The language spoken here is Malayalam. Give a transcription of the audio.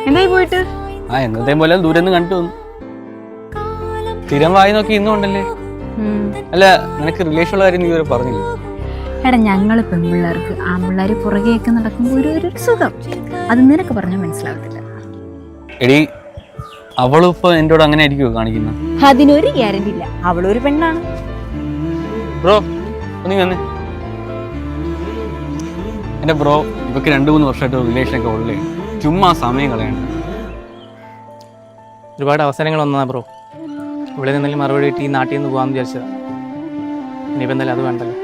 എന്തായി പോയിട്ട്? എന്നതേ പോലെ ദൂരെ നിന്ന് കണ്ടു വന്നു. സ്ഥിരം വായി നോക്കി ഇന്നും ഉണ്ടല്ലേ? അല്ല, നിനക്ക് റിലേഷൻ ഉള്ള കാര്യം നീ ഇതുവരെ പറഞ്ഞില്ല. എടാ, ഞങ്ങള് പെൺപിള്ളേർക്ക് ആൺപിള്ളേര് പുറകെയൊക്കെ നടക്കുമ്പോൾ ഒരു സുഖം, അത് നിനക്ക് പറഞ്ഞാൽ മനസ്സിലാവത്തില്ല. എടി, അവളും ഇപ്പൊ എന്നോട് അങ്ങനെ ആയിരിക്കുമോ കാണിക്കുന്നത്? അതിനൊരു ഗ്യാരണ്ടി ഇല്ല. അവളൊരു പെണ്ണാണ്. ബ്രോ നീ വന്ന്. എന്റെ ബ്രോ, ഇവക്ക് 2-3 വർഷമായിട്ട് റിലേഷനൊക്കെ ഉള്ളേ. ചുമ്മാ സമയം കളയണ്ട. ഒരുപാട് അവസരങ്ങൾ വന്നതാ ബ്രോ. ഇവിടെ നിന്നെങ്കിലും മറുപടി കിട്ടി ഈ നാട്ടിൽ നിന്ന് പോകാമെന്ന് വിചാരിച്ചതാ. ഇനിയിപ്പോൾ എന്തായാലും അത് വേണ്ടല്ലോ.